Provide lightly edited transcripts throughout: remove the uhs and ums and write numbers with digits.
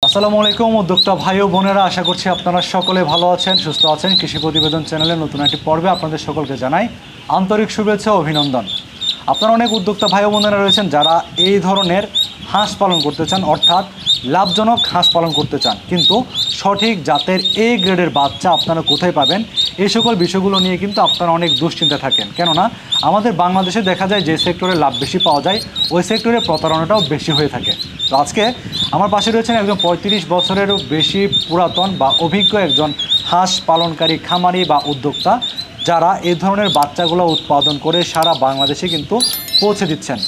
আসসালামু আলাইকুম উদ্যোক্তা ভাই ও বোনেরা, আশা করছি আপনারা সকলে ভালো আছেন, সুস্থ আছেন। কৃষি প্রতিবেদন চ্যানেলের নতুন একটি পর্বে আপনাদের সকলকে জানাই আন্তরিক শুভেচ্ছা ও অভিনন্দন। আপনারা অনেক উদ্যোক্তা ভাই ও বোনেরা রয়েছেন যারা এই ধরনের হাঁস পালন করতে চান, অর্থাৎ লাভজনক হাঁস পালন করতে চান, কিন্তু সঠিক জাতের এ গ্রেডের বাচ্চা আপনারা কোথায় পাবেন, এই সকল বিষয়গুলো নিয়ে কিন্তু আপনারা অনেক দুশ্চিন্তা থাকেন। কেননা আমাদের বাংলাদেশে দেখা যায় যে সেক্টরে লাভ বেশি পাওয়া যায় ওই সেক্টরে প্রতারণাটাও বেশি হয়ে থাকে। তো আজকে আমার পাশে রয়েছেন একজন ৩৫ বছরেরও বেশি পুরাতন বা অভিজ্ঞ একজন হাঁস পালনকারী খামারি বা উদ্যোক্তা, যারা এই ধরনের বাচ্চাগুলো উৎপাদন করে সারা বাংলাদেশে কিন্তু পৌঁছে দিচ্ছেন।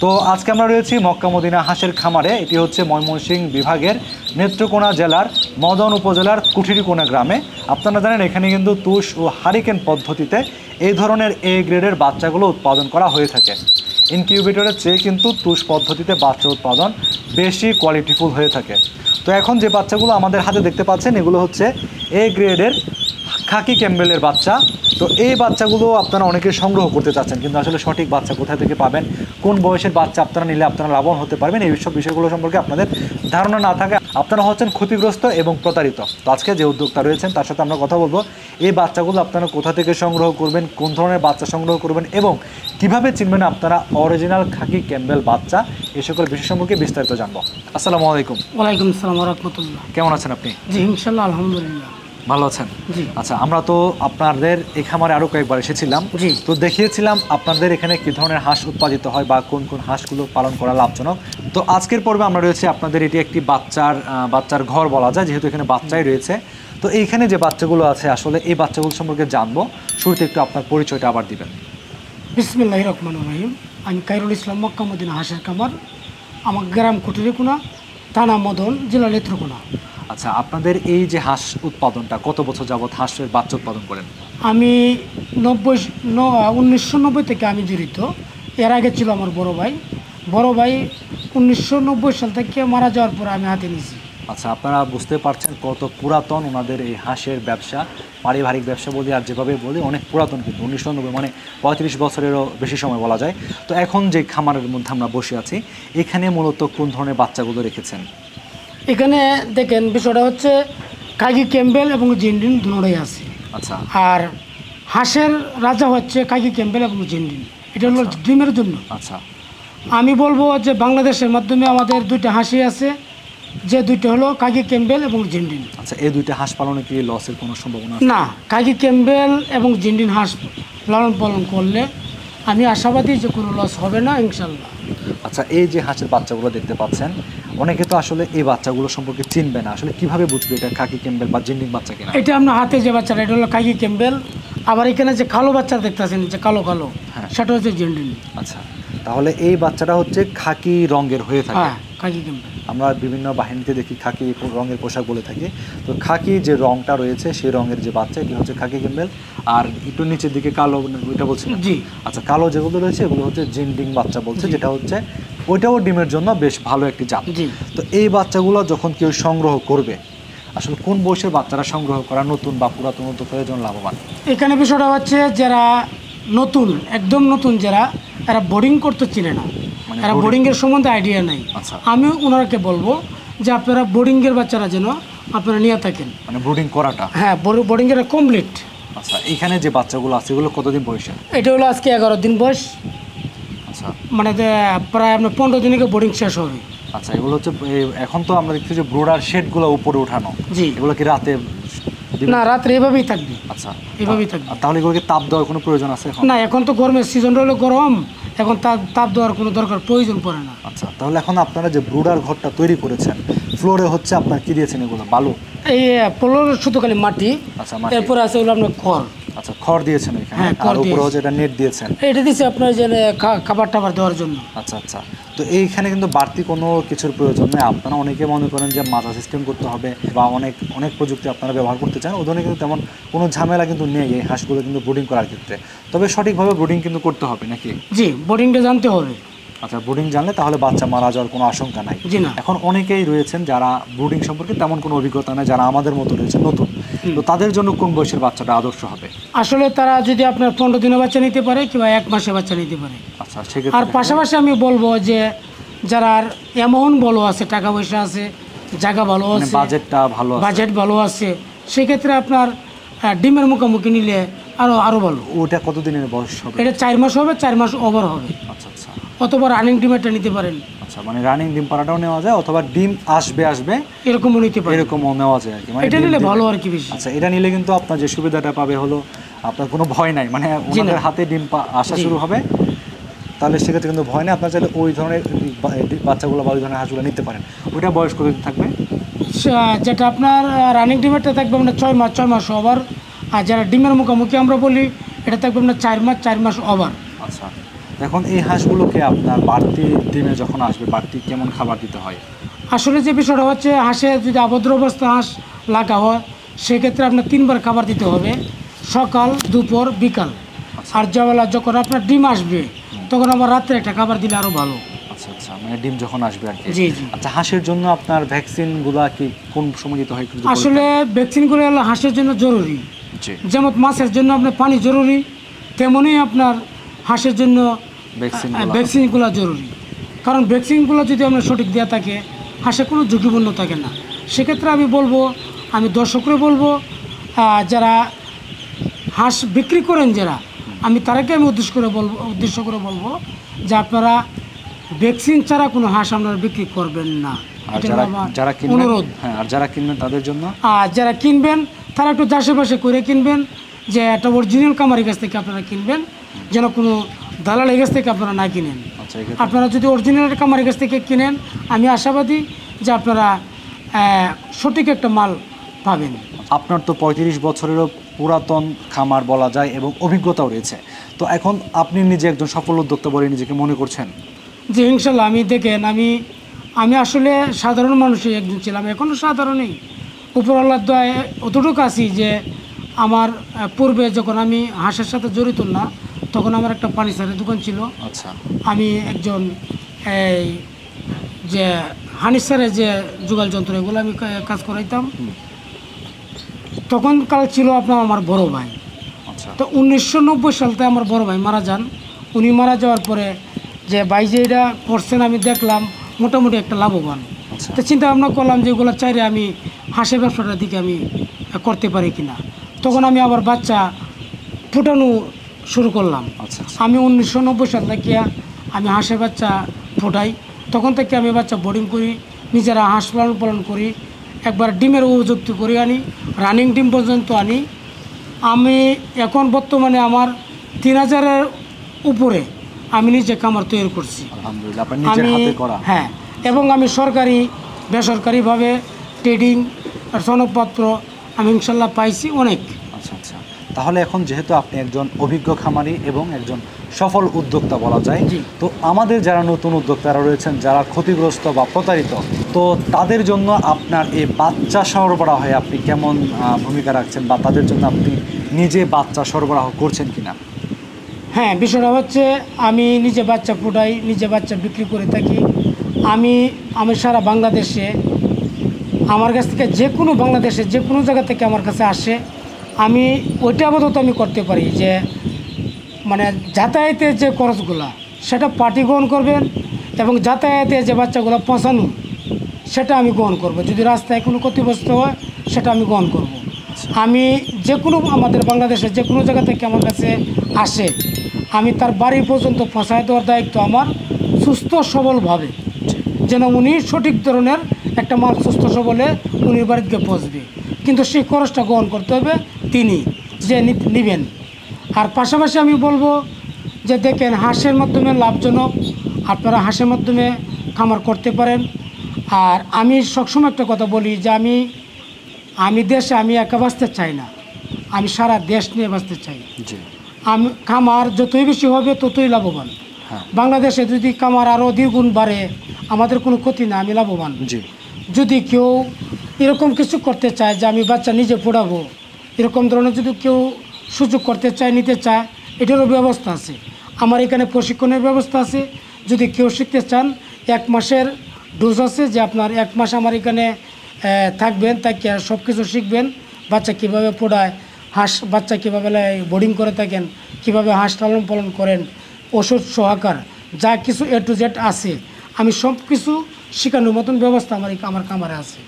তো আজকে আমরা রয়েছি মক্কা মদিনা হাঁসের খামারে। এটি হচ্ছে ময়মনসিংহ বিভাগের নেত্রকোনা জেলার মদন উপজেলার কুঠিরিকোনা গ্রামে। আপনারা জানেন এখানে কিন্তু তুষ ও হারিকেন পদ্ধতিতে এই ধরনের এ গ্রেডের বাচ্চাগুলো উৎপাদন করা হয়ে থাকে। ইনকিউবেটরের চেয়ে কিন্তু তুষ পদ্ধতিতে বাচ্চা উৎপাদন বেশি কোয়ালিটিফুল হয়ে থাকে। তো এখন যে বাচ্চাগুলো আমাদের হাতে দেখতে পাচ্ছেন এগুলো হচ্ছে এ গ্রেডের খাকি ক্যাম্বেলের বাচ্চা। তো এই বাচ্চাগুলো আপনারা অনেকে সংগ্রহ করতে চাচ্ছেন, কিন্তু আসলে সঠিক বাচ্চা কোথা থেকে পাবেন, কোন বয়সের বাচ্চা আপনারা নিলে আপনারা লাভবান হতে পারবেন, এই সব বিষয়গুলো সম্পর্কে আপনাদের ধারণা না থাকে আপনারা হচ্ছেন ক্ষতিগ্রস্ত এবং প্রতারিত। তো আজকে যে উদ্যোক্তা রয়েছেন তার সাথে আমরা কথা বলবো এই বাচ্চাগুলো আপনারা কোথা থেকে সংগ্রহ করবেন, কোন ধরনের বাচ্চা সংগ্রহ করবেন এবং কিভাবে চিনবেন আপনারা অরিজিনাল খাকি ক্যাম্বেল বাচ্চা, এই সকল বিষয় সম্পর্কে বিস্তারিত জানবো। আসসালামু আলাইকুম। ওয়ালাইকুম আসসালাম ওয়া রাহমাতুল্লাহ। কেমন আছেন আপনি? জি ইনশাআল্লাহ আলহামদুলিল্লাহ ভালো আছেন। জি আচ্ছা, আমরা তো আপনাদের এই খামারে আরও কয়েকবার এসেছিলাম, জি তো দেখিয়েছিলাম আপনাদের এখানে কী ধরনের হাঁস উৎপাদিত হয় বা কোন কোন হাঁসগুলো পালন করা লাভজনক। তো আজকের পর্বে আমরা রয়েছে আপনাদের এটি একটি বাচ্চার ঘর বলা যায়, যেহেতু এখানে বাচ্চাই রয়েছে। তো এইখানে যে বাচ্চাগুলো আছে আসলে এই বাচ্চাগুলো সম্পর্কে জানবো। শুরুতে একটু আপনার পরিচয়টা আবার দিবেন। বিসমিল্লাহির রহমানির রহিম। আমি কাইরুল ইসলাম, মক্কা মদিনা হাঁসের খামার, আমার গ্রাম কুঠিরিকোনা, থানা মদন, জেলা নেত্রকোনা। আচ্ছা, আপনাদের এই যে হাঁস উৎপাদনটা কত বছর যাবত হাঁসের বাচ্চা উৎপাদন করেন? আমি 1990 থেকে আমি জড়িত। এর আগে ছিল আমার বড় ভাই 1990 সাল থেকে মারা যাওয়ার পর আমি হাতে নিয়েছি। আচ্ছা, আপনারা বুঝতে পারছেন কত পুরাতন ওনাদের এই হাঁসের ব্যবসা, পারিবারিক ব্যবসা বলি আর যেভাবে বলি অনেক পুরাতন, কিন্তু 1990 মানে 35 বছরেরও বেশি সময় বলা যায়। তো এখন যে খামারের মধ্যে আমরা বসে আছি এখানে মূলত কোন ধরনের বাচ্চাগুলো রেখেছেন? এখানে দেখেন বিষয়টা হচ্ছে কাকি ক্যাম্বেল এবং জিন্ডিন দুটোই আছে। আচ্ছা, আর হাঁসের রাজা হচ্ছে কাকি ক্যাম্বেল এবং জিন্ডিন, এটা হলো ডিমের জন্য। আচ্ছা, আমি বলবো যে বাংলাদেশের মাধ্যমে আমাদের দুইটা হাঁসই আছে, যে দুইটা হলো কাকি ক্যাম্বেল এবং জিন্ডিন। আচ্ছা, এই দুইটা হাঁস পালনে কি লসের কোনো সম্ভাবনা আছে? না, কাকি ক্যাম্বেল এবং জিন্ডিন হাঁস লালন পালন করলে আমি আশাবাদী যে কোনো লস হবে না ইনশাল্লাহ। আচ্ছা, এই যে হাঁসের বাচ্চাগুলো দেখতে পাচ্ছেন, অনেকে তো আসলে এই বাচ্চাগুলো সম্পর্কে চিনবে না, আসলে কিভাবে বুঝবে এটা খাকি ক্যাম্বেল বা জিন্ডিং বাচ্চা কিনা? এটা আপনার হাতে যে বাচ্চাটা এটা হলো কাকি ক্যাম্বেল, আবার এখানে যে কালো বাচ্চা দেখতেছেন যে কালো কালো, হ্যাঁ, সেটা হচ্ছে জিন্ডিন। আচ্ছা, তাহলে এই বাচ্চাটা হচ্ছে খাকি রঙের হয়ে থাকে। হ্যাঁ, কাকি ক্যাম্বেল। আমরা বিভিন্ন বাহিনীতে দেখি খাকি রঙের পোশাক বলে থাকি। তো খাকি যে রঙটা রয়েছে সেই রঙের যে বাচ্চা এটি হচ্ছে খাকি ক্যাম্বেল, আর একটু নিচের দিকে কালো ওইটা বলছি। জি, আচ্ছা, কালো যেগুলো রয়েছে এগুলো হচ্ছে জিন্ডিং বাচ্চা বলছে, যেটা হচ্ছে ওইটাও ডিমের জন্য বেশ ভালো একটি জাত। জি। তো এই বাচ্চাগুলো যখন কেউ সংগ্রহ করবে আসলে কোন বয়সের বাচ্চারা সংগ্রহ করা নতুন বা পুরাতন উদ্যোক্তাদের জন্য লাভবান? এখানে বিষয়টা হচ্ছে যারা নতুন, একদম নতুন যারা, এরা বোর্ডিং করতে চিনে না, মানে এরা বোর্ডিংয়ের সম্বন্ধে আইডিয়া নেই। আচ্ছা, আমি ওনারাকে বলবো যে আপনারা বোর্ডিংয়ের বাচ্চারা যেন আপনারা নিয়ে থাকেন। মানে ব্রুডিং করাটা? হ্যাঁ, বোর্ডিংয়ের কমপ্লিট। আচ্ছা, এখানে যে বাচ্চাগুলো আছে এগুলো কতদিন বয়সের? এটা হলো আজকে 11 দিন বয়স, আচ্ছা, মানে প্রায় আপনার 15 দিনে বোর্ডিং শেষ হবে। আচ্ছা, এগুলো হচ্ছে এখন তো আমরা দেখছি যে ব্রুডার শেডগুলো উপরে উঠানো। জি। এগুলো কি রাতে দিবেন? না, রাত্রে এভাবেই থাকবে। আচ্ছা, এভাবেই থাকবে। তাহলে এগুলোকে তাপ দেওয়ার কোনো প্রয়োজন আছে এখন? না, এখন তো গরমের সিজন হলো গরম, এখন তাপ দেওয়ার কোনো দরকার প্রয়োজন পড়ে না। আচ্ছা, তাহলে এখন আপনারা যে ব্রুডার ঘরটা তৈরি করেছেন ফ্লোরে হচ্ছে আপনার কি দিয়েছেন? এগুলো বালু? এই পোলোর শুধু খালি মাটি। আচ্ছা, মাটি। এরপর আছে হলো আপনার খড়। আচ্ছা, খড় দিয়েছেন এখানে? হ্যাঁ, খড় আর উপরে দিয়েছি। হচ্ছে এটা নেট দিয়েছেন? এটা দিচ্ছে আপনার যে খাবার টাবার দেওয়ার জন্য। আচ্ছা, আচ্ছা, তো এইখানে কিন্তু বাড়তি কোনো কিছুর প্রয়োজন নেই। আপনারা অনেকে মনে করেন যে মাজা সিস্টেম করতে হবে বা অনেক অনেক প্রযুক্তি আপনারা ব্যবহার করতে চান, ওদের কিন্তু তেমন কোনো ঝামেলা কিন্তু নেই এই হাঁসগুলো কিন্তু ব্রুডিং করার ক্ষেত্রে। তবে সঠিকভাবে ব্রুডিং কিন্তু করতে হবে নাকি? জি, বোর্ডিংটা জানতে হবে। আচ্ছা, ব্রুডিং জানলে তাহলে বাচ্চা মারা যাওয়ার কোনো আশঙ্কা নাই। জি না। এখন অনেকেই রয়েছেন যারা ব্রুডিং সম্পর্কে তেমন কোনো অভিজ্ঞতা নেই, যারা আমাদের মতো রয়েছে নতুন, তো তাদের জন্য কোন বয়সের বাচ্চাটা আদর্শ হবে? আসলে তারা যদি আপনার 15 দিনের বাচ্চা নিতে পারে কিংবা 1 মাসের বাচ্চা নিতে পারে। আচ্ছা, আর সেক্ষেত্রে পাশাপাশি আমি বলবো যে যারা অ্যামাউন্ট বলো আছে, টাকা পয়সা আছে, জায়গা ভালো মানে আছে, বাজেটটা ভালো আছে। বাজেট ভালো আছে, সেক্ষেত্রে আপনার ডিমের মুখোমুখি নিলে আরও ভালো। ওটা কতদিনের বয়স হবে? এটা 4 মাস হবে, 4 মাস ওভার হবে, আচ্ছা আচ্ছা অথবা রানিং ডিমেরটা নিতে পারেন, আচ্ছা, মানে রানিং ডিম পাড়াটাও নেওয়া যায় অথবা ডিম আসবে এরকমও নিতে পারেন, এরকমও নেওয়া যায় আর কি। মানে এটা ডিম নিলে দিলে- ভালো আর কি বেশি। আচ্ছা, এটা নিলে কিন্তু আপনার যে সুবিধাটা পাবে হলো আপনার কোনো ভয় নাই, মানে জি না। ওনাদের হাতে ডিম আসা জি। শুরু হবে, তাহলে সেক্ষেত্রে কিন্তু ভয় নেই। আপনার চাইলে ওই ধরনের বাচ্চাগুলো বা ওই ধরনের হাঁসগুলো নিতে পারেন। ওইটা বয়স কতদিন থাকবে? যেটা আপনার রানিং ডিমেরটা থাকবে আপনার 6 মাস ওভার, আর যারা ডিমের মুখোমুখি আমরা বলি এটা থাকবে আপনার 4 মাস ওভার। আচ্ছা, এখন এই হাঁসগুলোকে আপনার বাড়তি ডিমে যখন আসবে বাড়তি কেমন খাবার দিতে হয়? আসলে যে বিষয়টা হচ্ছে, হাঁসে যদি আবদ্ধ অবস্থা হাঁস লাগা হয় সেক্ষেত্রে আপনার 3 বার খাবার দিতে হবে, সকাল, দুপুর, বিকাল। আর যখন আপনার ডিম আসবে তখন আবার রাত্রে একটা খাবার দিলে আরও ভালো। আচ্ছা আচ্ছা, মানে ডিম যখন আসবে আর কি। জি জি। আচ্ছা, হাঁসের জন্য আপনার ভ্যাকসিনগুলো কি কোন সময় দিতে হয় একটু যদি বলতেন? আসলে ভ্যাকসিনগুলো হলো হাঁসের জন্য জরুরি, জি, যেমন মাছের জন্য আপনার পানি জরুরি, তেমনই আপনার হাঁসের জন্য ভ্যাকসিনগুলো ভ্যাকসিনগুলো জরুরি। কারণ ভ্যাকসিনগুলো যদি আপনার সঠিক দেওয়া থাকে হাঁসে কোনো ঝুঁকিপূর্ণ থাকে না। সেক্ষেত্রে আমি দর্শকরে বলবো, যারা হাঁস বিক্রি করেন যারা, তারাকে আমি উদ্দেশ্য করে বলবো যে আপনারা ভ্যাকসিন ছাড়া কোনো হাঁস আপনারা বিক্রি করবেন না। আর এটা যারা আমার যারা কিনবেন, অনুরোধ। হ্যাঁ, আর যারা কিনবেন তাদের জন্য আর যারা কিনবেন তারা একটু যাচাই করে কিনবেন, যে একটা অরিজিনাল কামারের কাছ থেকে আপনারা কিনবেন, যেন কোনো দালালের কাছ থেকে আপনারা না কিনেন। আচ্ছা, এক্ষেত্রে আপনারা যদি অরিজিনাল কামারের কাছ থেকে কিনেন, আমি আশাবাদী যে আপনারা সঠিক একটা মাল পাবেন। আপনার তো 35 বছরেরও পুরাতন খামার বলা যায় এবং অভিজ্ঞতাও রয়েছে, তো এখন আপনি নিজে একজন সফল উদ্যোক্তা বলে নিজেকে মনে করছেন? যে ইনশাল্লাহ আমি আসলে সাধারণ মানুষই একজন ছিলাম, এখনও সাধারণই। উপরওয়ালার দয়ায় অতটুকু আছি যে আমার পূর্বে যখন আমি হাঁসের সাথে জড়িত না, তখন আমার একটা ফার্নিচারের দোকান ছিল। আচ্ছা, আমি একজন এই যে হানিসারের যে যুগাল যন্ত্র এগুলো আমি কাজ করাইতাম। তখন কাল ছিল আপনার আমার বড় ভাই। আচ্ছা, তো 1990 সালতে আমার বড় ভাই মারা যান। উনি মারা যাওয়ার পরে যে ভাই যে এটা করছেন আমি দেখলাম মোটামুটি একটা লাভবান। আচ্ছা, তো চিন্তা ভাবনা করলাম যে এগুলো চাইলে আমি হাঁসের ব্যবসাটার দিকে আমি করতে পারি কিনা। তখন আমি আবার বাচ্চা ফুটানো শুরু করলাম। আচ্ছা, আচ্ছা, আমি 1990 সাল থেকে আমি হাঁসের বাচ্চা ফোটাই। তখন থেকে আমি বাচ্চা বোর্ডিং করি, নিজেরা হাঁস পালন করি, একবার ডিমের উপযুক্ত করে আনি, রানিং ডিম পর্যন্ত আনি। আমি এখন বর্তমানে আমার 3000-এর উপরে আমি নিজে খামার তৈরি করছি। আলহামদুলিল্লাহ, আপনার নিজের হাতে করা। হ্যাঁ, এবং আমি সরকারি বেসরকারিভাবে ট্রেডিং আর সনদপত্র আমি ইনশাল্লাহ পাইছি অনেক। আচ্ছা আচ্ছা, তাহলে এখন যেহেতু আপনি একজন অভিজ্ঞ খামারি এবং একজন সফল উদ্যোক্তা বলা যায়, জি। তো আমাদের যারা নতুন উদ্যোক্তারা রয়েছেন যারা ক্ষতিগ্রস্ত বা প্রতারিত, তো তাদের জন্য আপনার এই বাচ্চা সরবরাহে আপনি কেমন ভূমিকা রাখছেন বা তাদের জন্য আপনি নিজে বাচ্চা সরবরাহ করছেন কিনা? হ্যাঁ, বিষয়টা হচ্ছে আমি নিজে বাচ্চা ফুটাই, নিজে বাচ্চা বিক্রি করে থাকি। আমি সারা বাংলাদেশে আমার কাছ থেকে বাংলাদেশে যে কোনো জায়গা থেকে আমার কাছে আসে, আমি ওইটা আপাতত আমি করতে পারি যে মানে যাতায়াতের যে খরচগুলা সেটা পার্টি গ্রহণ করবেন, এবং যাতায়াতে যে বাচ্চাগুলো পৌঁছানো সেটা আমি গ্রহণ করব। যদি রাস্তায় কোনো ক্ষতিগ্রস্ত হয় সেটা আমি গ্রহণ করব। আমি আমাদের বাংলাদেশের যে কোনো জায়গা থেকে আমার কাছে আসে, আমি তার বাড়ি পর্যন্ত পৌঁছায় দেওয়ার দায়িত্ব আমার, সুস্থ সবলভাবে, যেন উনি সঠিক ধরনের একটা মাল সুস্থ সবলে উনির বাড়িতে পৌঁছবে। কিন্তু সেই খরচটা গ্রহণ করতে হবে তিনি যে নেবেন। আর পাশাপাশি আমি বলবো যে দেখেন, হাঁসের মাধ্যমে লাভজনক, আপনারা হাঁসের মাধ্যমে খামার করতে পারেন। আর আমি সবসময় একটা কথা বলি যে আমি দেশে আমি একা বাঁচতে চাই না, আমি সারা দেশ নিয়ে বাঁচতে চাই। জি, খামার যতই বেশি হবে ততই লাভবান। হ্যাঁ, বাংলাদেশে যদি খামার আরও দ্বিগুণ বাড়ে আমাদের কোনো ক্ষতি না, আমি লাভবান। জি, যদি কেউ এরকম কিছু করতে চায় যে আমি বাচ্চা নিজে পড়াবো, এরকম ধরনের যদি কেউ সুযোগ করতে চায়, নিতে চায়, এটারও ব্যবস্থা আছে। আমার এখানে প্রশিক্ষণের ব্যবস্থা আছে। যদি কেউ শিখতে চান, 1 মাসের ডোজ আছে, যে আপনার 1 মাস আমার এখানে থাকবেন, তাকে সব কিছু শিখবেন। বাচ্চা কীভাবে পড়ায়, বাচ্চা কীভাবে বোর্ডিং করে থাকেন, কীভাবে হাঁস লালন পালন করেন, ওষুধ সহকার যা কিছু A to Z আছে, আমি সব কিছু শেখানোর মতন ব্যবস্থা আমার খামারে আছে,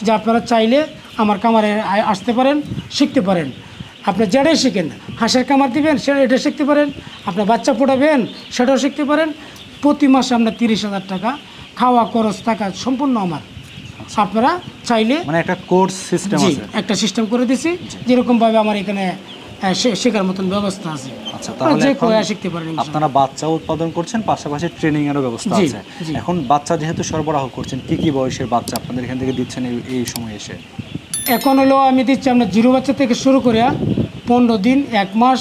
যে আপনারা চাইলে আমার খামারে আসতে পারেন, শিখতে পারেন। আপনি যেটাই শিখেন, হাঁসের খামার দিবেন সেটা এটা শিখতে পারেন, আপনার বাচ্চা ফোটাবেন সেটাও শিখতে পারেন। প্রতি মাসে আপনার 30,000 টাকা খাওয়া খরচ টাকা সম্পূর্ণ আমার। আপনারা চাইলে মানে একটা কোর্স সিস্টেম জি আছে। একটা সিস্টেম করে দিছি, যেরকমভাবে আমার এখানে শেখার মতন ব্যবস্থা আছে। আচ্ছা, তাহলে যে এখন কেউ শিখতে পারেন ইনশাআল্লাহ। আপনারা বাচ্চা উৎপাদন করছেন, পাশাপাশি ট্রেনিং এরও ব্যবস্থা জি, আছে। জি। এখন বাচ্চা যেহেতু সরবরাহ করছেন, কি কি বয়সের বাচ্চা আপনাদের এখান থেকে দিচ্ছেন এই সময় এসে? এখন হলো আমি দিচ্ছি আপনার 0 বাচ্চা থেকে শুরু করে 15 দিন, 1 মাস,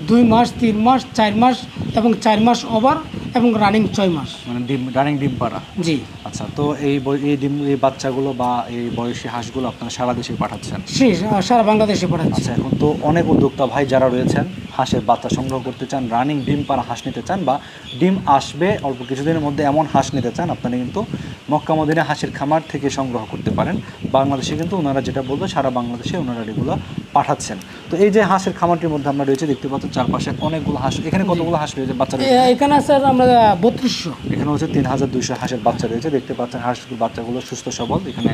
2 মাস, 3 মাস, 4 মাস এবং 4 মাস ওভার এবং রানিং 6 মাস। মানে রানিং ডিম পাড়া। জি, আচ্ছা, তো এই বাচ্চাগুলো বা এই বয়সী হাঁসগুলো আপনারা সারা দেশে পাঠাচ্ছেন? সারা বাংলাদেশে পড়াচ্ছি। আচ্ছা, এখন তো অনেক উদ্যোক্তা ভাই যারা রয়েছেন হাঁসের বাচ্চা সংগ্রহ করতে চান, রানিং ডিম পাড়া হাঁস নিতে চান, বা ডিম আসবে অল্প কিছুদিনের মধ্যে এমন হাঁস নিতে চান, আপনারা কিন্তু মক্কা মদিনা হাঁসের খামার থেকে সংগ্রহ করতে পারেন। বাংলাদেশে কিন্তু ওনারা যেটা বলতো সারা বাংলাদেশে ওনারা এগুলো পাঠাচ্ছেন। তো এই যে হাঁসের খামারটির মধ্যে আমরা রয়েছে, দেখতে পাচ্ছেন চারপাশে অনেকগুলো হাঁস। এখানে কতগুলো হাঁস রয়েছে বাচ্চা রয়েছে? এখানে স্যার আমরা 3200। এখানে হচ্ছে 3200 হাঁসের বাচ্চা রয়েছে। দেখতে পাচ্ছেন হাঁসের বাচ্চাগুলো সুস্থ সবল, এখানে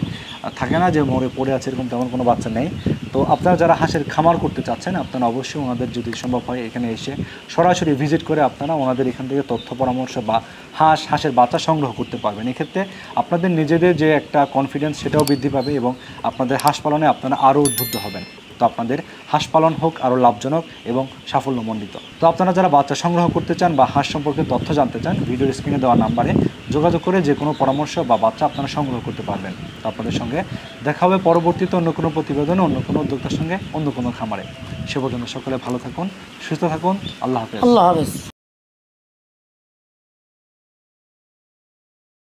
থাকে না যে মরে পড়ে আছে, এরকম তেমন কোনো বাচ্চা নেই। তো আপনারা যারা হাঁসের খামার করতে চাচ্ছেন, আপনারা অবশ্যই ওনাদের যদি সম্ভব হয় এখানে এসে সরাসরি ভিজিট করে আপনারা ওনাদের এখান থেকে তথ্য পরামর্শ বা হাঁসের বাচ্চা সংগ্রহ করতে পারবেন। এক্ষেত্রে আপনাদের নিজেদের যে একটা কনফিডেন্স সেটাও বৃদ্ধি পাবে এবং আপনাদের হাঁস পালনে আপনারা আরও উদ্বুদ্ধ হবেন। তো আপনাদের হাঁস পালন হোক আরও লাভজনক এবং সাফল্যমণ্ডিত। তো আপনারা যারা বাচ্চা সংগ্রহ করতে চান বা হাঁস সম্পর্কে তথ্য জানতে চান, ভিডিওর স্ক্রিনে দেওয়া নাম্বারে যোগাযোগ করে যে কোনো পরামর্শ বা বাচ্চা আপনারা সংগ্রহ করতে পারবেন। তো আপনাদের সঙ্গে দেখা হবে পরবর্তীতে অন্য কোনো প্রতিবেদনে, অন্য কোনো উদ্যোক্তার সঙ্গে, অন্য কোনো খামারে। সে পর্যন্ত সকলে ভালো থাকুন, সুস্থ থাকুন। আল্লাহ হাফেজ। আল্লাহ হাফেজ।